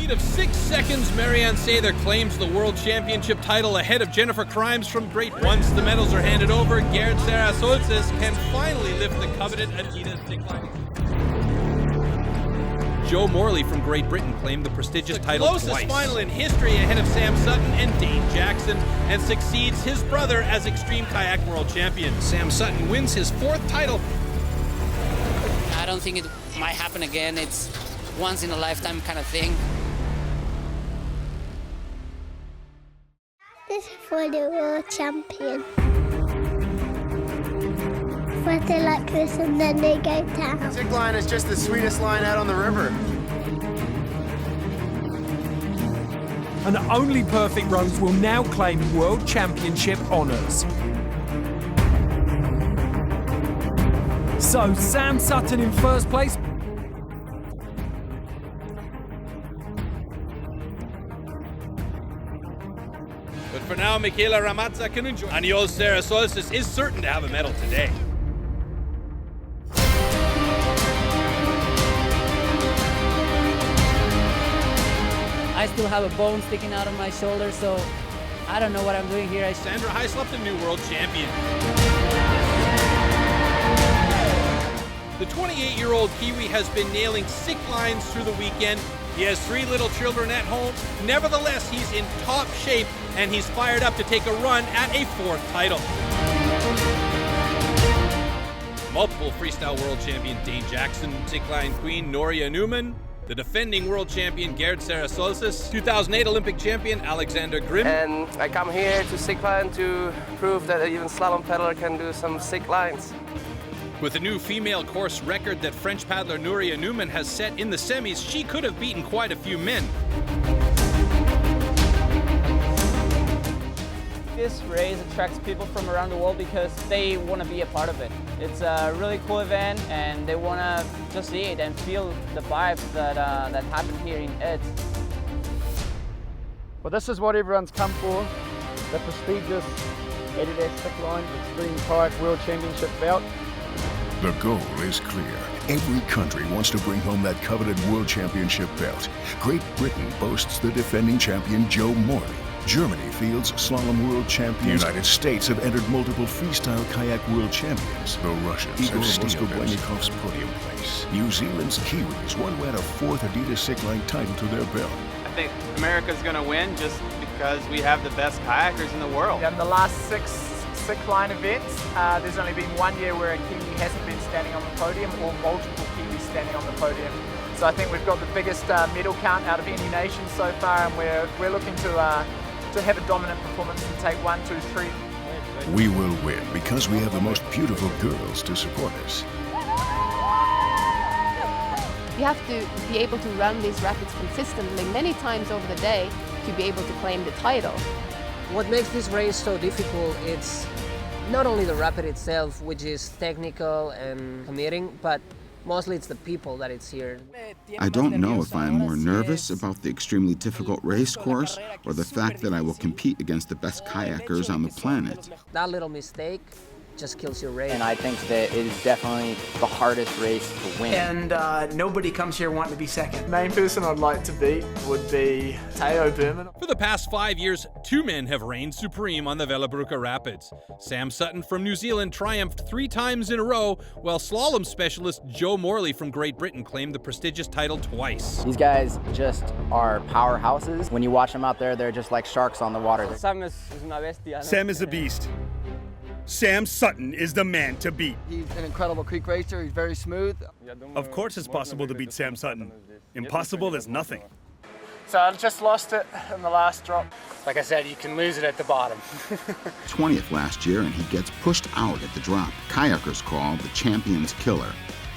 lead of 6 seconds, Marianne Sather claims the World Championship title ahead of Jennifer Crimes from Great Britain. Once the medals are handed over, ADIDAS-SICKLINE can finally lift the coveted ADIDAS-SICKLINE. Joe Morley from Great Britain claimed the prestigious title twice. The closest final in history ahead of Sam Sutton and Dane Jackson, and succeeds his brother as Extreme Kayak World Champion. Sam Sutton wins his 4th title. I don't think it might happen again. It's once in a lifetime kind of thing. This is for the world champion. Where they like this and then they go down. Sick line is just the sweetest line out on the river. And only perfect runs will now claim World Championship honours. So Sam Sutton in first place. But for now, Michaela Ramazza can enjoy. ADIDAS-SICKLINE is certain to have a medal today. I still have a bone sticking out of my shoulder, so I don't know what I'm doing here. Sandra Heislop, the new world champion. The 28-year-old Kiwi has been nailing sick lines through the weekend. He has 3 little children at home. Nevertheless, he's in top shape, and he's fired up to take a run at a 4th title. Multiple freestyle world champion Dane Jackson, sickline queen NOURIA NEWMAN, the defending world champion ADIDAS-SICKLINE, 2008 Olympic champion Alexander Grimm. And I come here to sickline to prove that even slalom paddler can do some sick lines. With a new female course record that French paddler NOURIA NEWMAN has set in the semis, she could have beaten quite a few men. This race attracts people from around the world because they want to be a part of it. It's a really cool event and they want to just see it and feel the vibes that happen here in Oetz. Well, this is what everyone's come for, the prestigious ADIDAS-SICKLINE Extreme Kayak World Championship belt. The goal is clear. Every country wants to bring home that coveted World Championship belt. Great Britain boasts the defending champion Joe Morley. Germany fields slalom world champions. The United States have entered multiple freestyle kayak world champions. The Russians have Igor Voskoblennikov's podium place. New Zealand's Kiwis won a 4th ADIDAS-SICKLINE title to their belt. I think America's going to win just because we have the best kayakers in the world. In the last 6 sickline events, there's only been 1 year where a Kiwi hasn't been standing on the podium or multiple Kiwis standing on the podium. So I think we've got the biggest medal count out of any nation so far, and we're looking to have a dominant performance and take 1, 2, 3. We will win because we have the most beautiful girls to support us. You have to be able to run these rapids consistently many times over the day to be able to claim the title. What makes this race so difficult, it's not only the rapid itself, which is technical and committing, but mostly it's the people that it's here. I don't know if I am more nervous about the extremely difficult race course or the fact that I will compete against the best kayakers on the planet. That little mistake just kills your race. And I think that it is definitely the hardest race to win. And nobody comes here wanting to be second. Main person I'd like to beat would be Theo Berman. For the past 5 years, 2 men have reigned supreme on the Wellerbrücke Rapids. Sam Sutton from New Zealand triumphed 3 times in a row, while slalom specialist Joe Morley from Great Britain claimed the prestigious title twice. These guys just are powerhouses. When you watch them out there, they're just like sharks on the water. Sam is a beast. Sam Sutton is the man to beat. He's an incredible creek racer. He's very smooth. Of course it's possible to beat Sam Sutton. Impossible is nothing. So I just lost it in the last drop. Like I said, you can lose it at the bottom. 20th last year, and he gets pushed out at the drop. Kayakers call the champion's killer.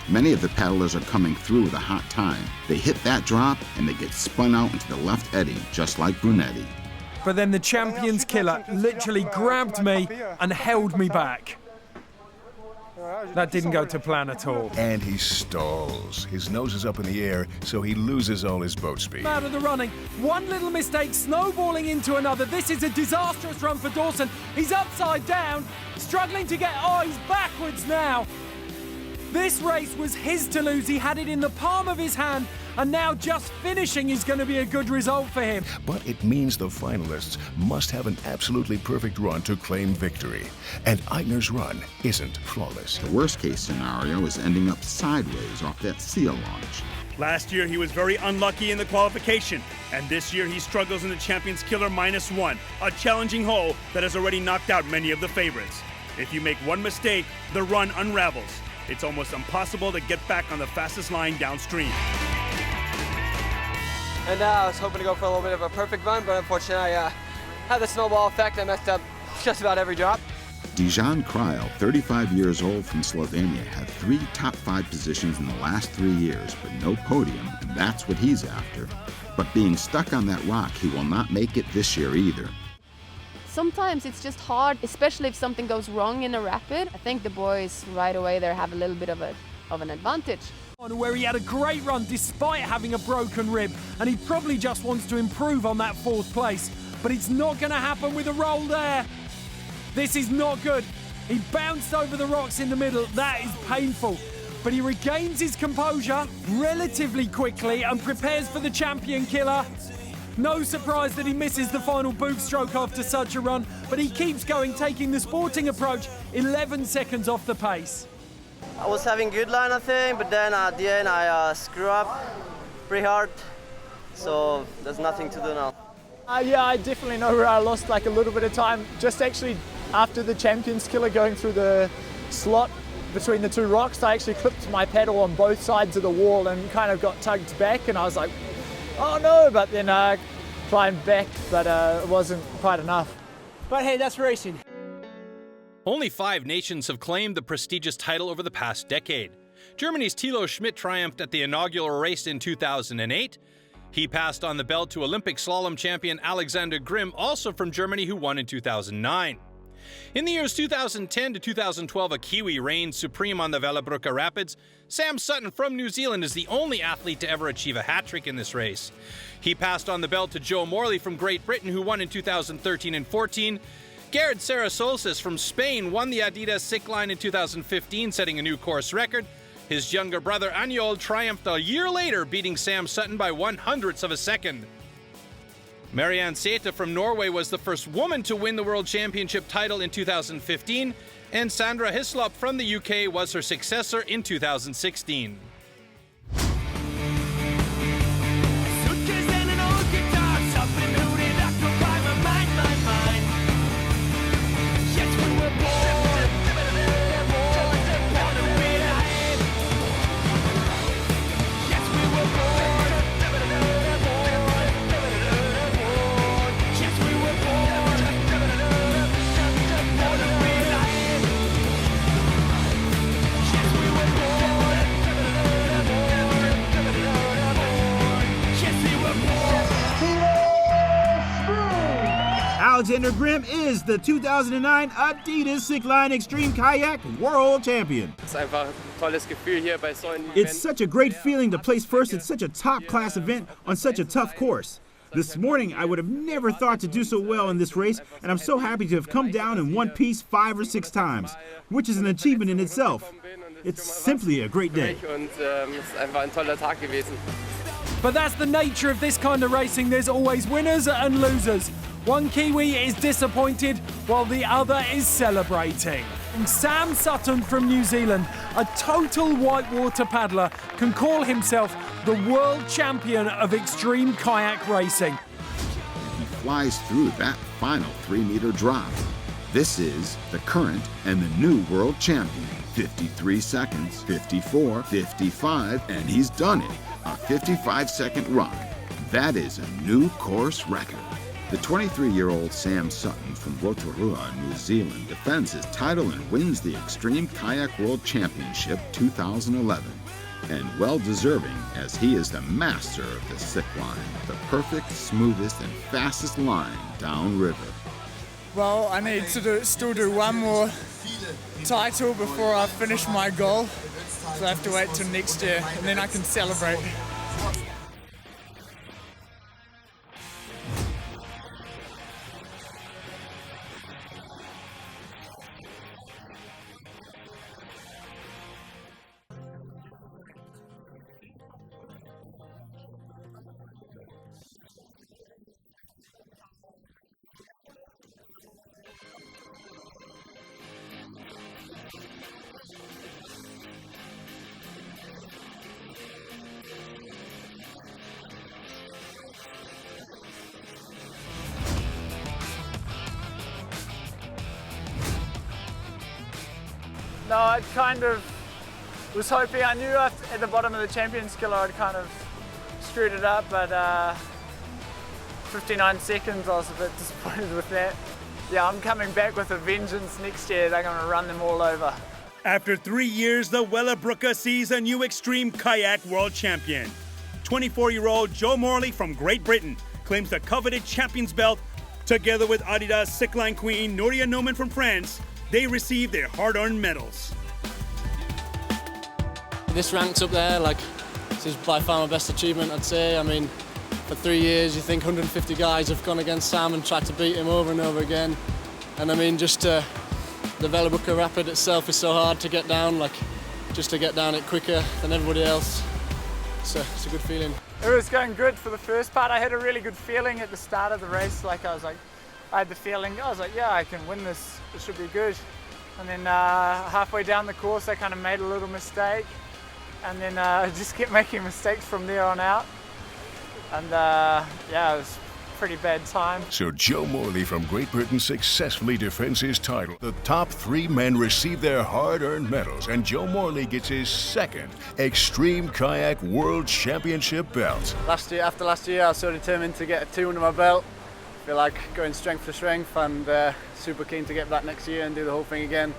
Many of the paddlers are coming through with a hot time. They hit that drop, and they get spun out into the left eddy, just like Brunetti. But then the champion's killer literally grabbed me and held me back. That didn't go to plan at all. And he stalls. His nose is up in the air, so he loses all his boat speed. Out of the running. One little mistake snowballing into another. This is a disastrous run for Dawson. He's upside down, struggling to get... Oh, he's backwards now. This race was his to lose. He had it in the palm of his hand, and now just finishing is going to be a good result for him. But it means the finalists must have an absolutely perfect run to claim victory. And Eitner's run isn't flawless. The worst-case scenario is ending up sideways off that seal launch. Last year, he was very unlucky in the qualification, and this year he struggles in the Champions Killer -1, a challenging hole that has already knocked out many of the favorites. If you make one mistake, the run unravels. It's almost impossible to get back on the fastest line downstream. And I was hoping to go for a little bit of a perfect run, but unfortunately I had the snowball effect. I messed up just about every drop. Dejan Krajl, 35 years old from Slovenia, had 3 top 5 positions in the last 3 years, but no podium, and that's what he's after. But being stuck on that rock, he will not make it this year either. Sometimes it's just hard, especially if something goes wrong in a rapid. I think the boys right away there have a little bit of an advantage. Where he had a great run despite having a broken rib, and he probably just wants to improve on that 4th place. But it's not going to happen with a roll there. This is not good. He bounced over the rocks in the middle. That is painful. But he regains his composure relatively quickly and prepares for the Champion Killer. No surprise that he misses the final booth stroke after such a run, but he keeps going, taking the sporting approach, 11 seconds off the pace. I was having good line, I think, but then at the end I screw up pretty hard, so there's nothing to do now. Yeah, I definitely know where I lost like a little bit of time. Just actually after the Champions Killer going through the slot between the 2 rocks, I actually clipped my pedal on both sides of the wall and kind of got tugged back, and I was like, oh no, but then I climbed back, but it wasn't quite enough. But hey, that's racing. Only 5 nations have claimed the prestigious title over the past decade. Germany's Thilo Schmidt triumphed at the inaugural race in 2008. He passed on the belt to Olympic slalom champion Alexander Grimm, also from Germany, who won in 2009. In the years 2010 to 2012, a Kiwi reigned supreme on the Wellerbrücke Rapids. Sam Sutton from New Zealand is the only athlete to ever achieve a hat-trick in this race. He passed on the belt to Joe Morley from Great Britain, who won in 2013 and 14. Garrett Sarasolsis from Spain won the ADIDAS-SICKLINE in 2015, setting a new course record. His younger brother Anjol triumphed a year later, beating Sam Sutton by 1/100th of a second. Marianne Sæther from Norway was the first woman to win the World Championship title in 2015, and Sandra Hislop from the UK was her successor in 2016. Alexander Grimm is the 2009 ADIDAS-SICKLINE Extreme Kayak World Champion. It's such a great feeling to place first at such a top-class event on such a tough course. This morning, I would have never thought to do so well in this race, and I'm so happy to have come down in one piece 5 or 6 times, which is an achievement in itself. It's simply a great day. But that's the nature of this kind of racing. There's always winners and losers. One Kiwi is disappointed while the other is celebrating. Sam Sutton from New Zealand, a total whitewater paddler, can call himself the world champion of extreme kayak racing. He flies through that final 3-meter drop. This is the current and the new world champion. 53 seconds, 54, 55, and he's done it. A 55-second run. That is a new course record. The 23-year-old Sam Sutton from Rotorua, New Zealand, defends his title and wins the Extreme Kayak World Championship 2011. And well-deserving, as he is the master of the sick line, the perfect, smoothest, and fastest line downriver. Well, I need to still do one more title before I finish my goal. So I have to wait till next year, and then I can celebrate. No, I kind of was hoping, I knew at the bottom of the Champions Killer I'd kind of screwed it up, but 59 seconds, I was a bit disappointed with that. Yeah, I'm coming back with a vengeance next year. They're going to run them all over. After 3 years, the Wellerbrücke sees a new extreme kayak world champion. 24-year-old Joe Morley from Great Britain claims the coveted champion's belt. Together with ADIDAS-SICKLINE queen NOURIA NEWMAN from France, they receive their hard-earned medals. This ranks up there, like, this is by far my best achievement, I'd say. I mean, for 3 years, you think 150 guys have gone against Sam and tried to beat him over and over again. And I mean, just the Wellerbrücke rapid itself is so hard to get down, like, just to get down it quicker than everybody else. It's a good feeling. It was going good for the first part. I had a really good feeling at the start of the race. I had the feeling, I was like, yeah, I can win this. It should be good. And then halfway down the course, I kind of made a little mistake. And then I just kept making mistakes from there on out. And yeah, it was a pretty bad time. So Joe Morley from Great Britain successfully defends his title. The top 3 men receive their hard-earned medals, and Joe Morley gets his second Extreme Kayak World Championship belt. After last year, I was so determined to get a 2 under my belt. I feel like going strength for strength, and super keen to get back next year and do the whole thing again.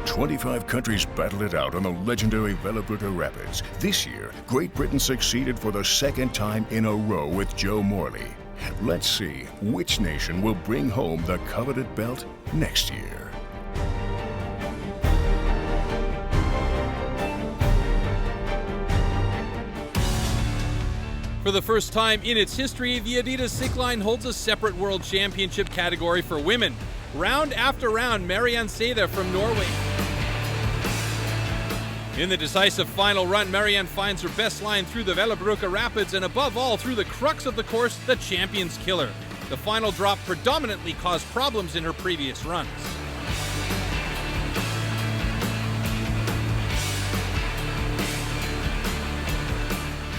25 countries battled it out on the legendary Wellerbrücke Rapids. This year, Great Britain succeeded for the 2nd time in a row with Joe Morley. Let's see which nation will bring home the coveted belt next year. For the first time in its history, the ADIDAS-SICKLINE holds a separate World Championship category for women. Round after round, Marianne Sæther from Norway. In the decisive final run, Marianne finds her best line through the Wellerbrücke Rapids and above all through the crux of the course, the Champions Killer. The final drop predominantly caused problems in her previous runs.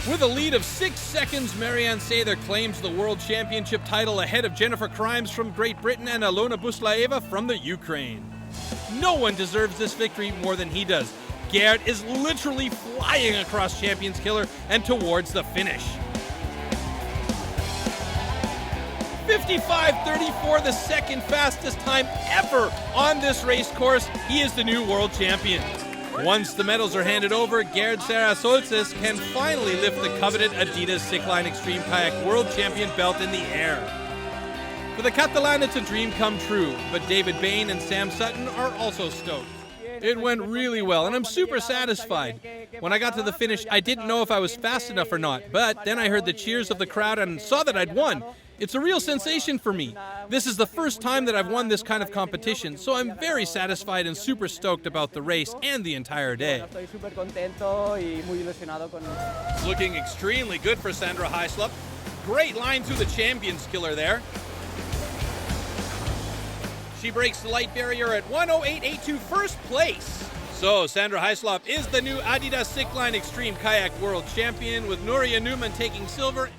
With a lead of 6 seconds, Marianne Sæther claims the World Championship title ahead of Jennifer Crimes from Great Britain and Alona Buslaeva from the Ukraine. No one deserves this victory more than he does. Gerd is literally flying across Champions Killer and towards the finish. 55:34, the second fastest time ever on this race course. He is the new world champion. Once the medals are handed over, Gerd Sarasolsis can finally lift the coveted ADIDAS-SICKLINE Extreme Kayak World Champion belt in the air. For the Catalan, it's a dream come true, but David Bain and Sam Sutton are also stoked. It went really well, and I'm super satisfied. When I got to the finish, I didn't know if I was fast enough or not, but then I heard the cheers of the crowd and saw that I'd won. It's a real sensation for me. This is the first time that I've won this kind of competition, so I'm very satisfied and super stoked about the race and the entire day. Looking extremely good for Sandra Heislop. Great line through the Champions Killer there. She breaks the light barrier at 1:08.82, first place. So Sandra Heislop is the new ADIDAS-SICKLINE Extreme Kayak World Champion, with NOURIA NEWMAN taking silver.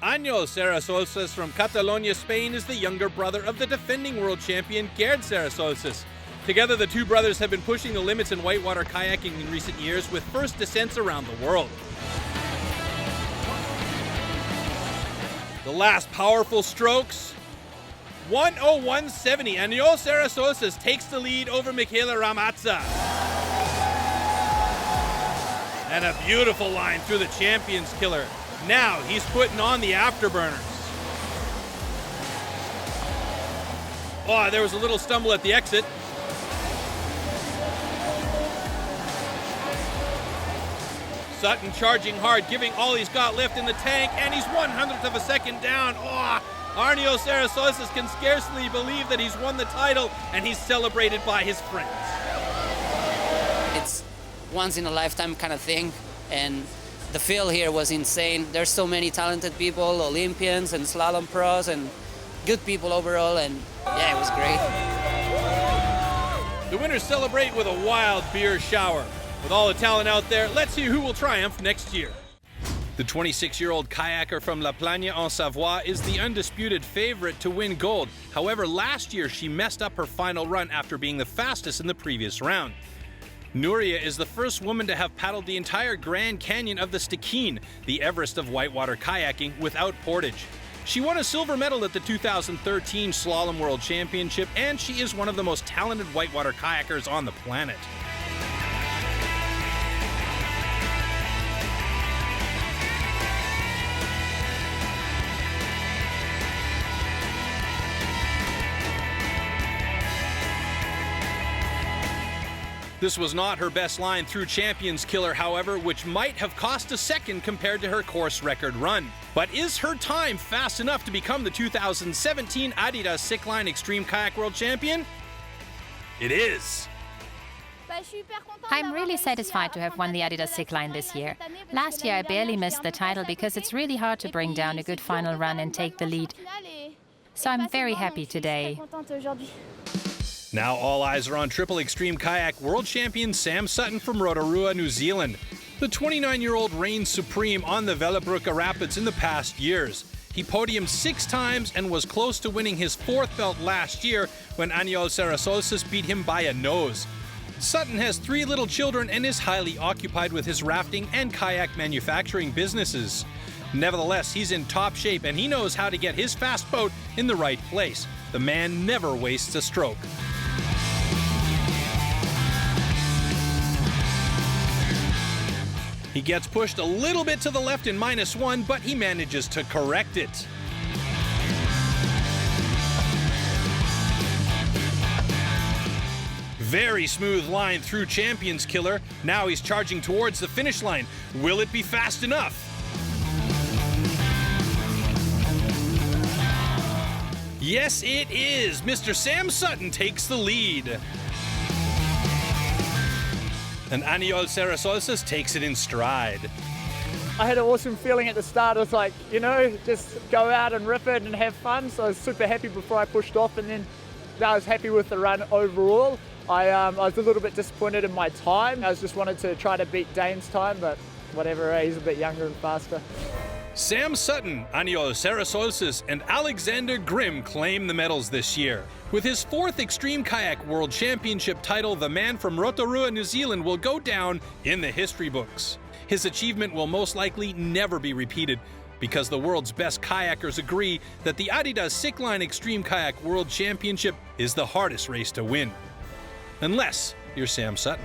Año Sarasolsis from Catalonia, Spain, is the younger brother of the defending world champion Gerd Sarasolsis. Together, the two brothers have been pushing the limits in whitewater kayaking in recent years, with first descents around the world. The last powerful strokes. 1:01.70, Año Sarasolsis takes the lead over Michaela Ramazza. And a beautiful line through the Champions Killer. Now he's putting on the afterburners. Oh, there was a little stumble at the exit. Sutton charging hard, giving all he's got left in the tank, and he's 1/100th of a second down. Oh, Año Sarasolsis can scarcely believe that he's won the title, and he's celebrated by his friends. It's once in a lifetime kind of thing, and the feel here was insane. There's so many talented people, Olympians and slalom pros, and good people overall, and yeah, it was great. The winners celebrate with a wild beer shower. With all the talent out there, let's see who will triumph next year. The 26-year-old kayaker from La Plagne en Savoie is the undisputed favorite to win gold. However, last year she messed up her final run after being the fastest in the previous round. NOURIA is the first woman to have paddled the entire Grand Canyon of the SUTTON, the Everest of whitewater kayaking, without portage. She won a silver medal at the 2013 Slalom World Championship, and she is one of the most talented whitewater kayakers on the planet. This was not her best line through Champions Killer, however, which might have cost a second compared to her course record run. But is her time fast enough to become the 2017 ADIDAS-SICKLINE Extreme Kayak World Champion? It is. I'm really satisfied to have won the ADIDAS-SICKLINE this year. Last year I barely missed the title because it's really hard to bring down a good final run and take the lead. So I'm very happy today. Now all eyes are on Triple Extreme Kayak World Champion Sam Sutton from Rotorua, New Zealand. The 29-year-old reigned supreme on the Wellerbrücke Rapids in the past years. He podiumed 6 times and was close to winning his 4th belt last year when Aniol Sarasolsis beat him by a nose. Sutton has 3 little children and is highly occupied with his rafting and kayak manufacturing businesses. Nevertheless, he's in top shape and he knows how to get his fast boat in the right place. The man never wastes a stroke. He gets pushed a little bit to the left in -1, but he manages to correct it. Very smooth line through Champions Killer. Now he's charging towards the finish line. Will it be fast enough? Yes, it is. Mr. Sam Sutton takes the lead. And Aniol Sarasolsis takes it in stride. I had an awesome feeling at the start. It was like, you know, just go out and rip it and have fun. So I was super happy before I pushed off, and then I was happy with the run overall. I was a little bit disappointed in my time. I just wanted to try to beat Dane's time, but whatever, he's a bit younger and faster. Sam Sutton, Aniol Sarasolsis, and Alexander Grimm claim the medals this year. With his 4th Extreme Kayak World Championship title, the man from Rotorua, New Zealand will go down in the history books. His achievement will most likely never be repeated because the world's best kayakers agree that the ADIDAS-SICKLINE Extreme Kayak World Championship is the hardest race to win. Unless you're Sam Sutton.